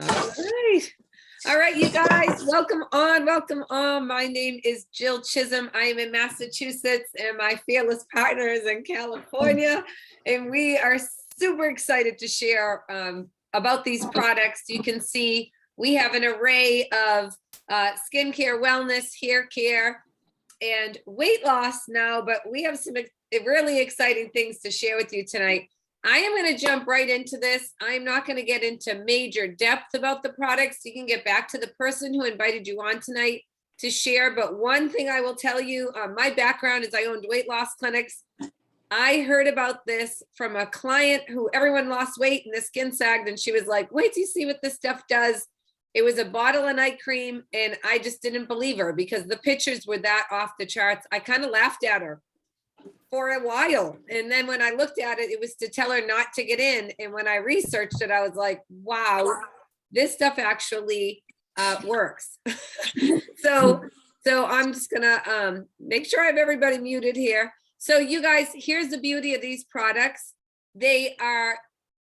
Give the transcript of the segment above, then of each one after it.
All right, you guys, welcome on, welcome on. My name is Jill Chisholm. I am in Massachusetts and my fearless partner is in California. And we are super excited to share about these products. You can see we have an array of skincare, wellness, hair care, and weight loss now, but we have some really exciting things to share with you tonight. I am going to jump right into this. I'm not going to get into major depth about the products. You can get back to the person who invited you on tonight to share. But one thing I will tell you, my background is I owned weight loss clinics. I heard about this from a client who everyone lost weight and the skin sagged. And she was like, wait till you see what this stuff does. It was a bottle of night cream. And I just didn't believe her because the pictures were that off the charts. I kind of laughed at her for a while. And then when I looked at it, it was to tell her not to get in. And when I researched it, I was like, wow, this stuff actually works. So I'm just gonna make sure I have everybody muted here. So you guys, here's the beauty of these products. They are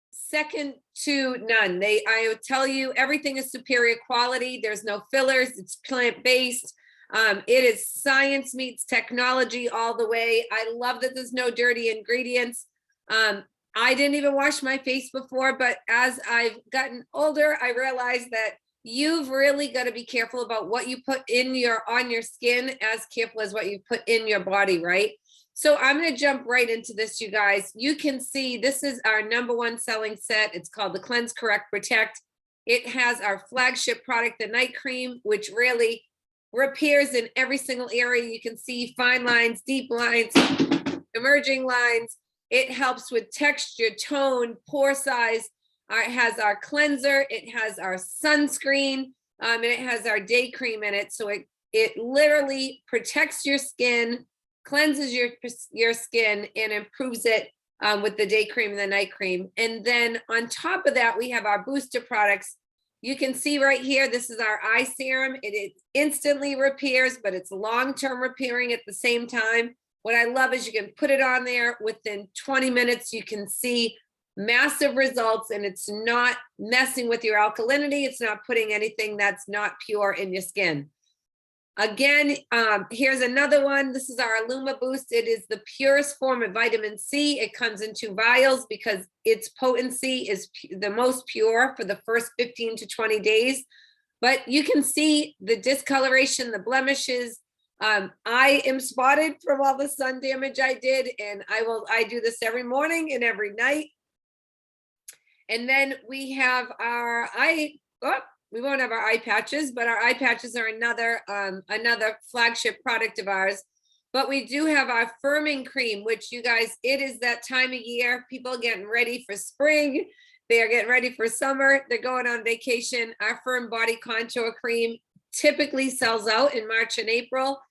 second to none. I would tell you, everything is superior quality. There's no fillers. It's plant-based. It is science meets technology all the way. I love that there's no dirty ingredients. I didn't even wash my face before, but as I've gotten older, I realized that you've really got to be careful about what you put on your skin, as careful as what you put in your body, right? So I'm going to jump right into this, you guys. You can see this is our #1 selling set. It's called the Cleanse, Correct, Protect. It has our flagship product, the night cream, which really repairs in every single area. You can see fine lines, deep lines, emerging lines. It helps with texture, tone, pore size. It has our cleanser. It has our sunscreen, and it has our day cream in it. So it literally protects your skin, cleanses your skin, and improves it with the day cream and the night cream. And then on top of that, we have our booster products. You can see right here, this is our eye serum. It instantly repairs, but it's long-term repairing at the same time. What I love is you can put it on there within 20 minutes. You can see massive results, and it's not messing with your alkalinity. It's not putting anything that's not pure in your skin. Again, here's another one. This is our Illuma Boost. It is the purest form of vitamin C. It comes in 2 vials because its potency is the most pure for the first 15 to 20 days. But you can see the discoloration, the blemishes. I am spotted from all the sun damage I did, and I do this every morning and every night. And then we have our we won't have our eye patches, but our eye patches are another flagship product of ours. But we do have our firming cream, which you guys, it is that time of year. People are getting ready for spring. They are getting ready for summer. They're going on vacation. Our firm body contour cream typically sells out in March and April.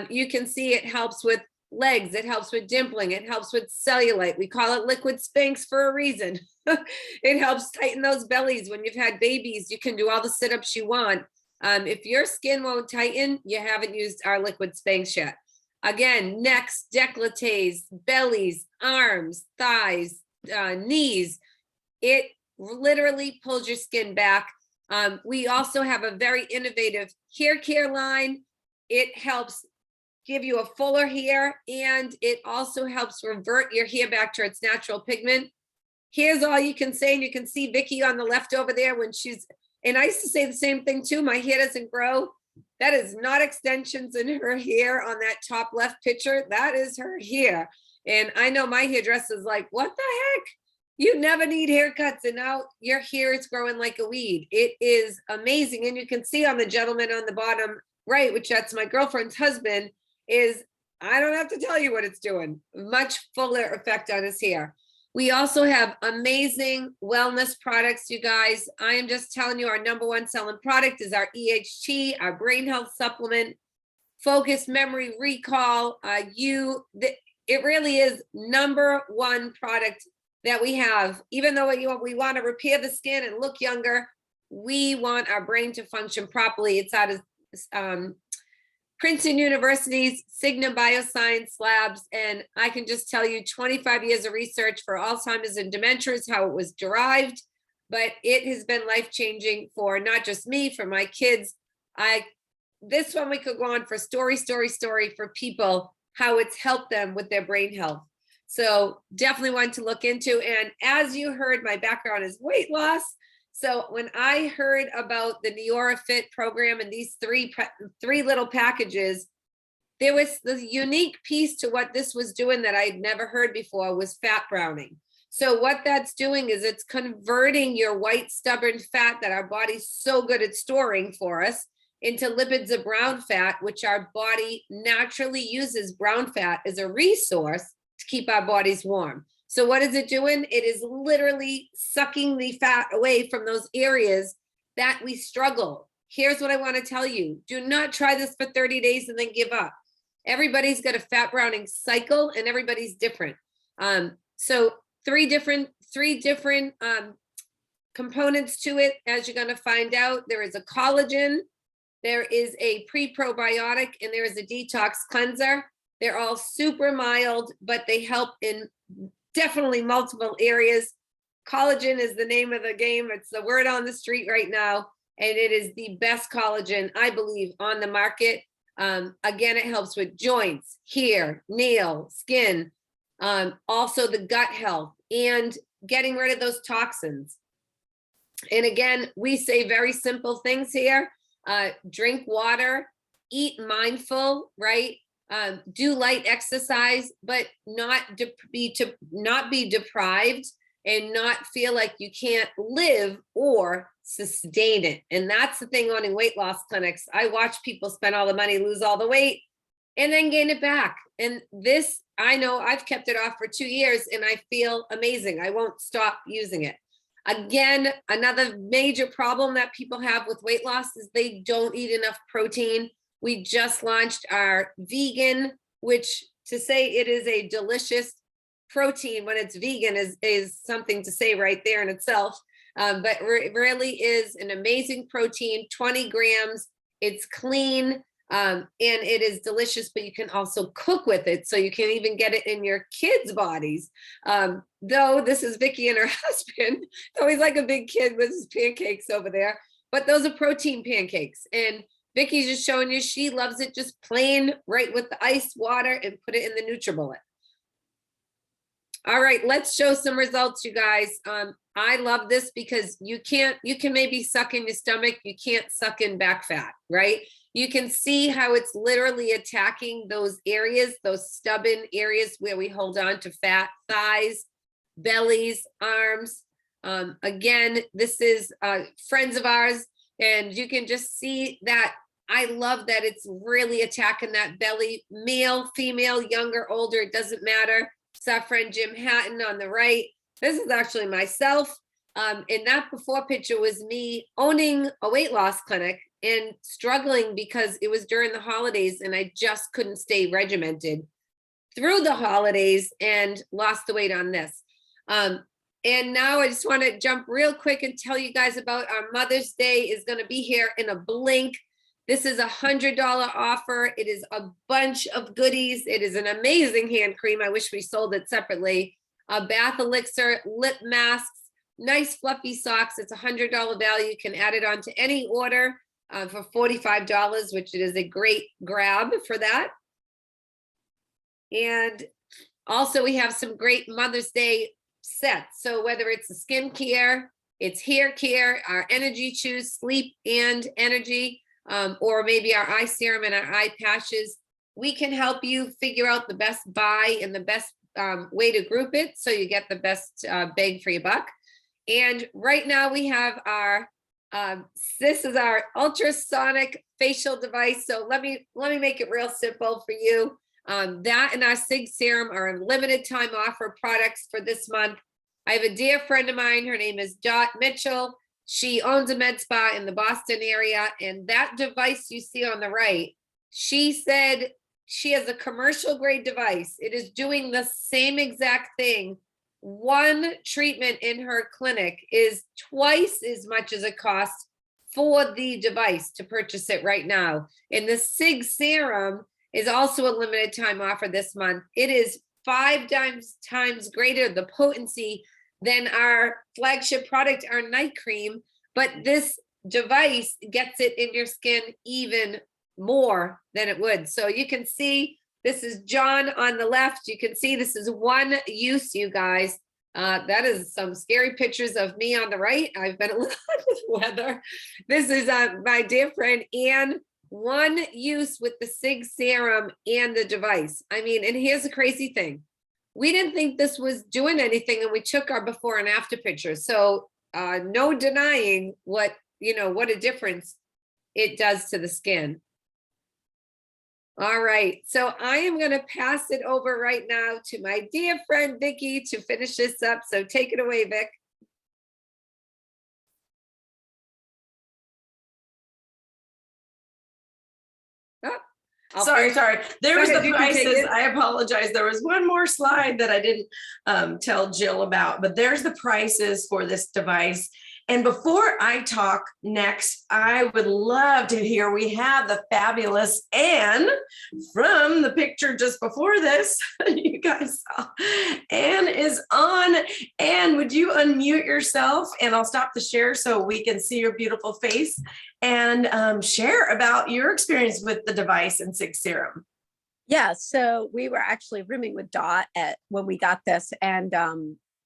You can see it helps with legs. It helps with dimpling. It helps with cellulite. We call it liquid Spanx for a reason. It helps tighten those bellies. When you've had babies, you can do all the sit-ups you want. If your skin won't tighten, you haven't used our liquid Spanx yet. Again, necks, décolletés, bellies, arms, thighs, knees. It literally pulls your skin back. We also have a very innovative hair care line. It helps give you a fuller hair, and it also helps revert your hair back to its natural pigment. Here's all you can say, and you can see Vikki on the left over there when and I used to say the same thing too, my hair doesn't grow. That is not extensions in her hair on that top left picture. That is her hair. And I know my hairdresser's like, what the heck? You never need haircuts, and now your hair is growing like a weed. It is amazing. And you can see on the gentleman on the bottom right, which that's my girlfriend's husband, is I don't have to tell you what it's doing. Much fuller effect on his hair. We also have amazing wellness products, you guys. I am just telling you, our #1 selling product is our EHT, our brain health supplement, focus, memory, recall. It really is #1 product that we have. Even though we want to repair the skin and look younger, we want our brain to function properly. It's out of Princeton University's Cigna Bioscience Labs, and I can just tell you 25 years of research for Alzheimer's and dementia is how it was derived. but it has been life-changing for not just me, for my kids. This one we could go on for story for people, how it's helped them with their brain health. So definitely want to look into. And as you heard, my background is weight loss. So when I heard about the NEORA Fit program and these three little packages, there was the unique piece to what this was doing that I'd never heard before was fat browning. So what that's doing is it's converting your white stubborn fat that our body's so good at storing for us into lipids of brown fat, which our body naturally uses brown fat as a resource to keep our bodies warm. So what is it doing? It is literally sucking the fat away from those areas that we struggle. Here's what I want to tell you. Do not try this for 30 days and then give up. Everybody's got a fat browning cycle and everybody's different. So three different components to it, as you're going to find out. There is a collagen, there is a pre-probiotic, and there is a detox cleanser. They're all super mild, but they help in definitely multiple areas. Collagen is the name of the game. It's the word on the street right now, and it is the best collagen, I believe, on the market. Again, it helps with joints, hair, nail, skin, also the gut health and getting rid of those toxins. And again, we say very simple things here. Drink water, eat mindful, right? Do light exercise, but not be deprived and not feel like you can't live or sustain it. And that's the thing on in weight loss clinics. I watch people spend all the money, lose all the weight, and then gain it back. And this, I know I've kept it off for 2 years and I feel amazing. I won't stop using it. Again, another major problem that people have with weight loss is they don't eat enough protein. We just launched our vegan, which to say it is a delicious protein when it's vegan is something to say right there in itself. But it really is an amazing protein, 20 grams. It's clean and it is delicious, but you can also cook with it. So you can even get it in your kids' bodies. Though this is Vikki and her husband. So he's like a big kid with his pancakes over there. But those are protein pancakes. And Vikki's just showing you she loves it just plain right with the ice water and put it in the NutriBullet. All right, let's show some results, you guys. I love this because you can maybe suck in your stomach. You can't suck in back fat, right? You can see how it's literally attacking those areas, those stubborn areas where we hold on to fat, thighs, bellies, arms. Again, this is friends of ours, and you can just see that. I love that it's really attacking that belly, male, female, younger, older, it doesn't matter. It's our friend Jim Hatton on the right. This is actually myself. And that before picture was me owning a weight loss clinic and struggling because it was during the holidays and I just couldn't stay regimented through the holidays and lost the weight on this. And now I just want to jump real quick and tell you guys about our Mother's Day is going to be here in a blink. This is $100 offer. It is a bunch of goodies. It is an amazing hand cream. I wish we sold it separately. A bath elixir, lip masks, nice fluffy socks. It's $100 value. You can add it on to any order for $45, which it is a great grab for that. And also we have some great Mother's Day sets. So whether it's the skincare, it's hair care, our energy chews, sleep and energy, or maybe our eye serum and our eye patches, we can help you figure out the best buy and the best way to group it so you get the best bang for your buck. And right now we have our, this is our ultrasonic facial device. So let me make it real simple for you. That and our SIG-Serum are limited time offer products for this month. I have a dear friend of mine, her name is Dot Mitchell. She owns a med spa in the Boston area, and that device you see on the right, she said she has a commercial grade device. It is doing the same exact thing. One treatment in her clinic is twice as much as it costs for the device to purchase it right now. And the SIG-Serum is also a limited time offer this month. It is 5 times greater the potency than our flagship product, our night cream, but this device gets it in your skin even more than it would. So you can see, this is John on the left. You can see this is one use, you guys. That is some scary pictures of me on the right. I've been a little under the weather. This is my dear friend Anne. One use with the SIG-Serum and the device. I mean, and here's the crazy thing. We didn't think this was doing anything, and we took our before and after pictures. So no denying what a difference it does to the skin. All right, so I am going to pass it over right now to my dear friend Vikki to finish this up. So take it away, Vic. Oh, sorry. There was the prices. I apologize. There was one more slide that I didn't tell Jill about, but there's the prices for this device. And before I talk next, I would love to hear, we have the fabulous Anne from the picture just before this. You guys saw Anne is on. Anne, would you unmute yourself, and I'll stop the share so we can see your beautiful face, and share about your experience with the device and SIG-Serum. Yeah, so we were actually rooming with Dot when we got this, and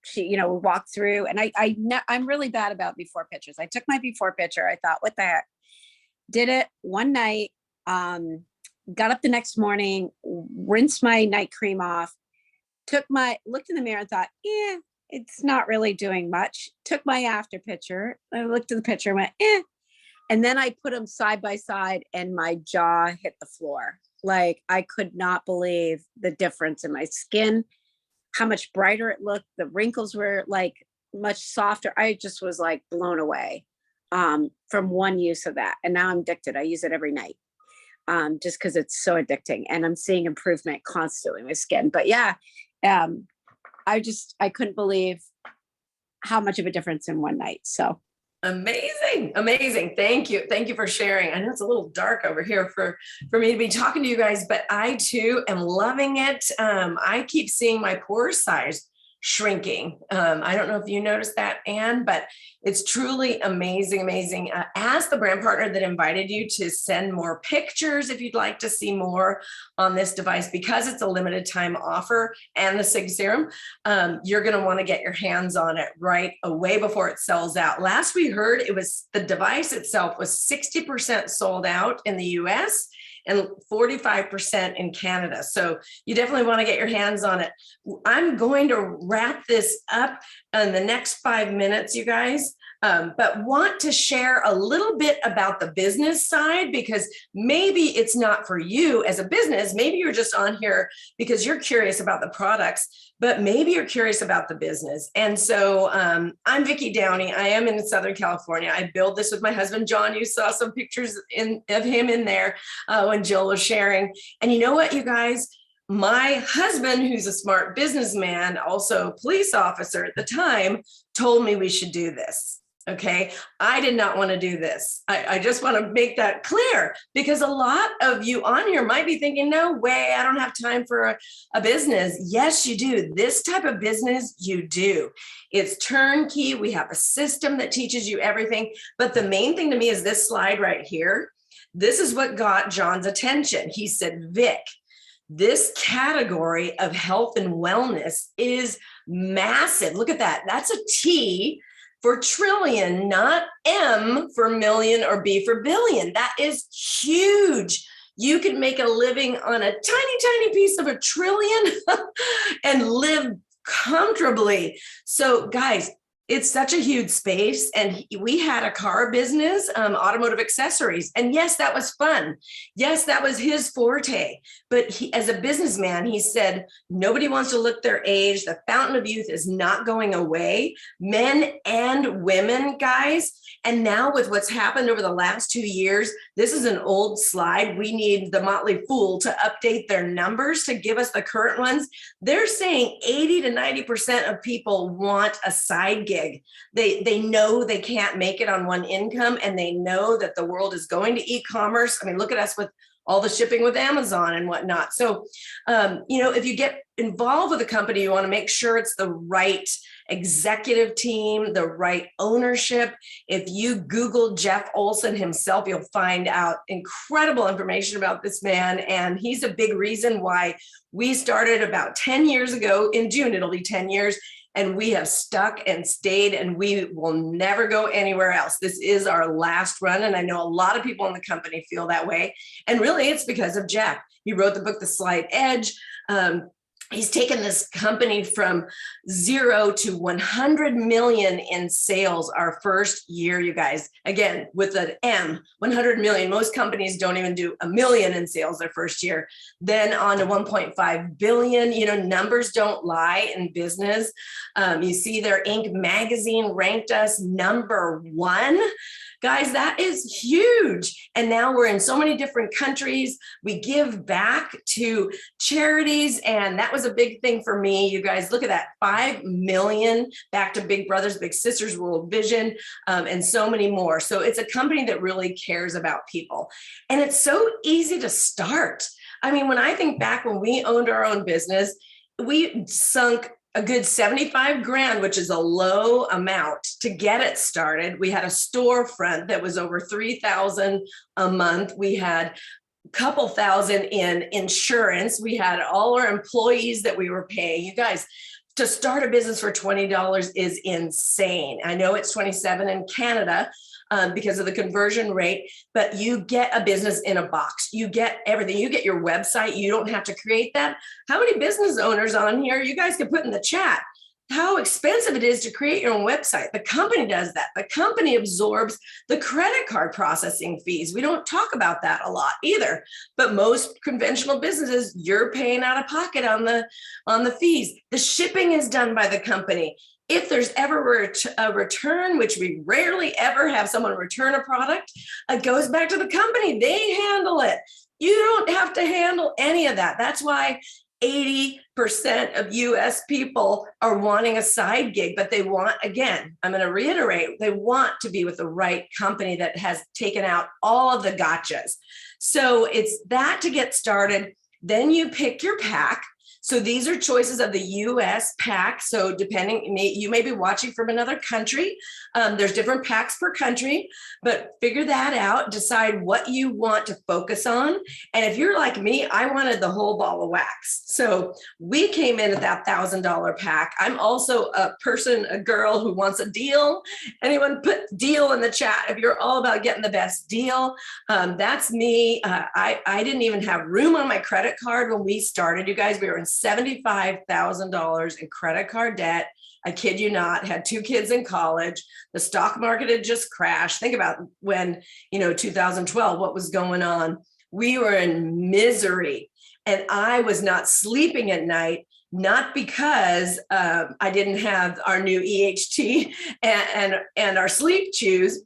she, we walked through, and I'm really bad about before pictures. I took my before picture. I thought, what the heck? Did it one night, got up the next morning, rinsed my night cream off, looked in the mirror and thought, yeah, it's not really doing much. Took my after picture. I looked at the picture and went, eh. And then I put them side by side, and my jaw hit the floor. Like, I could not believe the difference in my skin, how much brighter it looked. The wrinkles were like much softer. I just was like blown away from one use of that. And now I'm addicted. I use it every night just because it's so addicting, and I'm seeing improvement constantly in my skin. But yeah, I couldn't believe how much of a difference in one night. So amazing. Thank you for sharing. I know it's a little dark over here for me to be talking to you guys, but I too am loving it. I keep seeing my pore size shrinking. I don't know if you noticed that, Anne, but it's truly amazing. Ask the brand partner that invited you to send more pictures if you'd like to see more on this device, because it's a limited time offer, and the SIG-Serum. You're going to want to get your hands on it right away before it sells out. Last we heard, the device itself was 60% sold out in the US and 45% in Canada. So you definitely want to get your hands on it. I'm going to wrap this up in the next 5 minutes, you guys, but want to share a little bit about the business side, because maybe it's not for you as a business. Maybe you're just on here because you're curious about the products, but maybe you're curious about the business. And so I'm Vikki Downey. I am in Southern California. I build this with my husband, John. You saw some pictures of him in there when Jill was sharing. And you know what, you guys? My husband, who's a smart businessman, also police officer at the time, told me we should do this. Okay. I did not want to do this. I just want to make that clear, because a lot of you on here might be thinking, no way, I don't have time for a business. Yes, you do. This type of business, you do. It's turnkey. We have a system that teaches you everything. But the main thing to me is this slide right here. This is what got John's attention. He said, Vic, this category of health and wellness is massive. Look at that. That's a T for trillion, not M for million or B for billion. That is huge. You could make a living on a tiny piece of a trillion and live comfortably. So guys, it's such a huge space. And we had a car business, automotive accessories. And yes, that was fun. Yes, that was his forte. But he, as a businessman, he said, nobody wants to look their age. The fountain of youth is not going away. Men and women, guys. And now with what's happened over the last 2 years, this is an old slide. We need the Motley Fool to update their numbers to give us the current ones. They're saying 80 to 90% of people want a side gig. They know they can't make it on one income, and they know that the world is going to e-commerce. I mean, look at us with all the shipping with Amazon and whatnot. So, if you get involved with a company, you want to make sure it's the right executive team, the right ownership. If you Google Jeff Olson himself, you'll find out incredible information about this man. And he's a big reason why we started about 10 years ago. In June, it'll be 10 years. And we have stuck and stayed, and we will never go anywhere else. This is our last run. And I know a lot of people in the company feel that way. And really, it's because of Jeff. He wrote the book, The Slight Edge. He's taken this company from 0 to 100 million in sales our first year, you guys. Again, with an M, 100 million. Most companies don't even do $1 million in sales their first year. Then on to 1.5 billion. Numbers don't lie in business. You see their Inc. magazine ranked us #1. Guys, that is huge. And now we're in so many different countries. We give back to charities. And that was a big thing for me. You guys, look at that, 5 million back to Big Brothers, Big Sisters, World Vision, and so many more. So it's a company that really cares about people. And it's so easy to start. I mean, when I think back when we owned our own business, we sunk a good 75 grand, which is a low amount to get it started. We had a storefront that was over 3,000 a month. We had a couple thousand in insurance. We had all our employees that we were paying. You guys, to start a business for $20 is insane. I know it's 27 in Canada, because of the conversion rate, but you get a business in a box. You get everything. You get your website. You don't have to create that. How many business owners on here? You guys can put in the chat how expensive it is to create your own website. The company does that. The company absorbs the credit card processing fees. We don't talk about that a lot either, but most conventional businesses, you're paying out of pocket on the fees. The shipping is done by the company. If there's ever a return, which we rarely ever have someone return a product, it goes back to the company. They handle it. You don't have to handle any of that. That's why 80% of US people are wanting a side gig, but they want, again, I'm going to reiterate, they want to be with the right company that has taken out all of the gotchas. So it's that to get started. Then you pick your pack. So these are choices of the US pack. So depending, you may be watching from another country. There's different packs per country, but figure that out, decide what you want to focus on. And if you're like me, I wanted the whole ball of wax. So we came in at that $1,000 pack. I'm also a girl who wants a deal. Anyone put deal in the chat if you're all about getting the best deal. That's me. I didn't even have room on my credit card when we started. You guys, we were in $75,000 in credit card debt. I kid you not, had 2 kids in college. The stock market had just crashed. Think about when, 2012, what was going on. We were in misery, and I was not sleeping at night, not because I didn't have our new EHT and our sleep chews.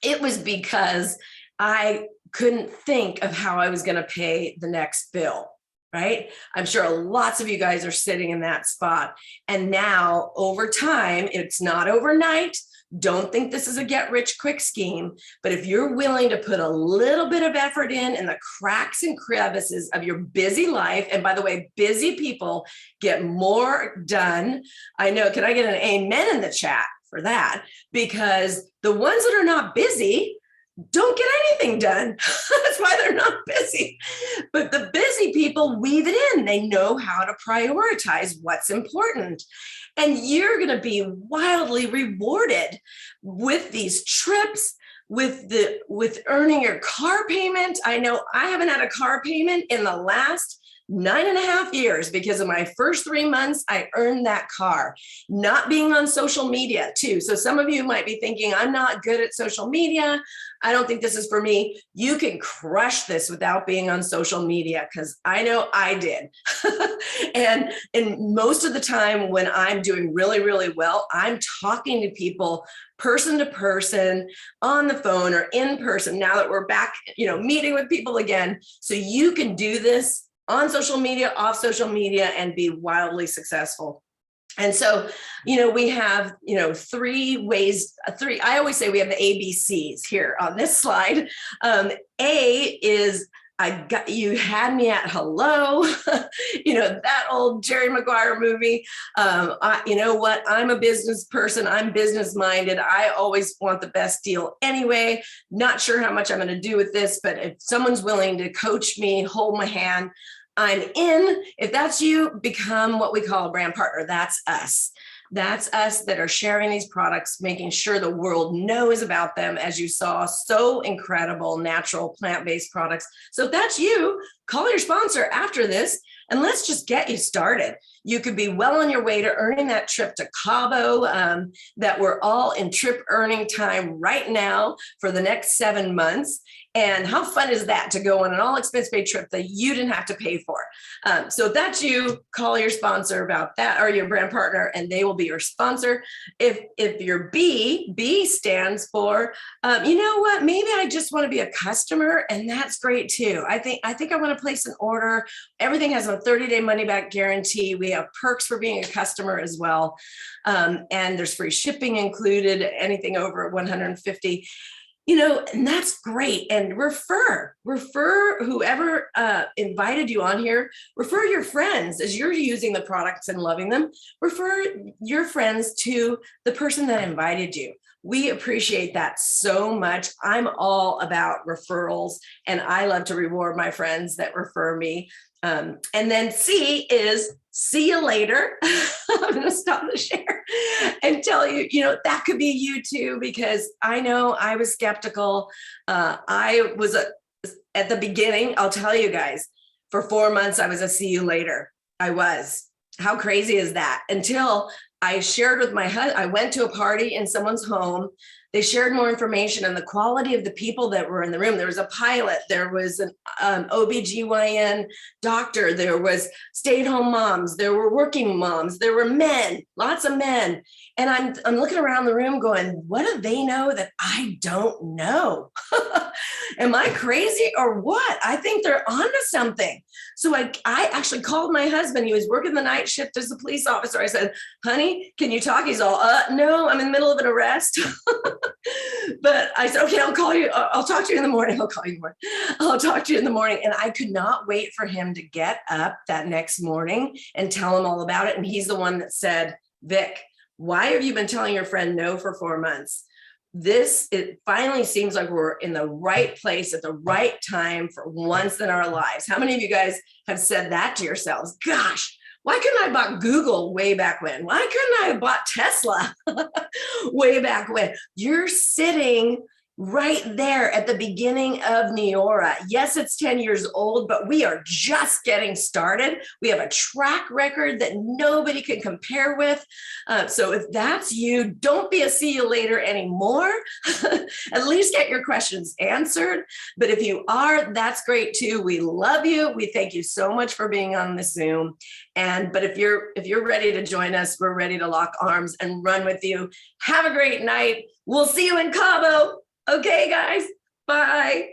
It was because I couldn't think of how I was going to pay the next bill. Right? I'm sure lots of you guys are sitting in that spot. And now over time, it's not overnight. Don't think this is a get rich quick scheme, but if you're willing to put a little bit of effort in the cracks and crevices of your busy life, and by the way, busy people get more done. I know, can I get an amen in the chat for that? Because the ones that are not busy don't get anything done. That's why they're not busy. But the busy people weave it in. They know how to prioritize what's important. And you're going to be wildly rewarded with these trips, with earning your car payment. I know I haven't had a car payment in the last 9.5 years because in my first 3 months, I earned that car. Not being on social media too. So some of you might be thinking, I'm not good at social media. I don't think this is for me. You can crush this without being on social media, because I know I did. and most of the time when I'm doing really, really well, I'm talking to people person to person, on the phone or in person, now that we're back, meeting with people again. So you can do this on social media, off social media, and be wildly successful. And so, we have, 3 ways, I always say we have the ABCs here on this slide. A is you had me at hello, that old Jerry Maguire movie. You know what? I'm a business person. I'm business minded. I always want the best deal anyway. Not sure how much I'm going to do with this, but if someone's willing to coach me, hold my hand, I'm in. If that's you, become what we call a brand partner. That's us. That's us that are sharing these products, making sure the world knows about them. As you saw, so incredible, natural, plant-based products. So if that's you, call your sponsor after this and let's just get you started. You could be well on your way to earning that trip to Cabo, that we're all in trip earning time right now for the next 7 months. And how fun is that to go on an all expense paid trip that you didn't have to pay for? So if that's you, call your sponsor about that, or your brand partner, and they will be your sponsor. If you're B stands for, you know what, maybe I just want to be a customer, and that's great too. I think I want to place an order. Everything has a 30-day money back guarantee. We have perks for being a customer as well. And there's free shipping included, anything over 150. And that's great. And refer whoever invited you on here, refer your friends as you're using the products and loving them. Refer your friends to the person that invited you. We appreciate that so much. I'm all about referrals, and I love to reward my friends that refer me. And then C is see you later. I'm going to stop the share and tell you, that could be you too, because I know I was skeptical. I was at the beginning, I'll tell you guys, for 4 months, I was a see you later. I was. How crazy is that? Until I shared with my husband, I went to a party in someone's home. They shared more information and the quality of the people that were in the room. There was a pilot, there was an OBGYN doctor, there was stay-at-home moms, there were working moms, there were men, lots of men. And I'm looking around the room going, what do they know that I don't know? Am I crazy or what? I think they're onto something. So I actually called my husband. He was working the night shift as a police officer. I said, honey, can you talk? He's all, no, I'm in the middle of an arrest. But I said, okay, I'll call you. I'll talk to you in the morning. I'll call you in the morning. I'll talk to you in the morning. And I could not wait for him to get up that next morning and tell him all about it. And he's the one that said, Vic, why have you been telling your friend no for 4 months? It finally seems like we're in the right place at the right time for once in our lives. How many of you guys have said that to yourselves? Gosh, why couldn't I have bought Google way back when? Why couldn't I have bought Tesla way back when? You're sitting right there at the beginning of NEORA. Yes, it's 10 years old, but we are just getting started. We have a track record that nobody can compare with. So if that's you, don't be a see you later anymore. At least get your questions answered. But if you are, that's great too. We love you. We thank you so much for being on the Zoom. But if you're ready to join us, we're ready to lock arms and run with you. Have a great night. We'll see you in Cabo. Okay, guys, bye.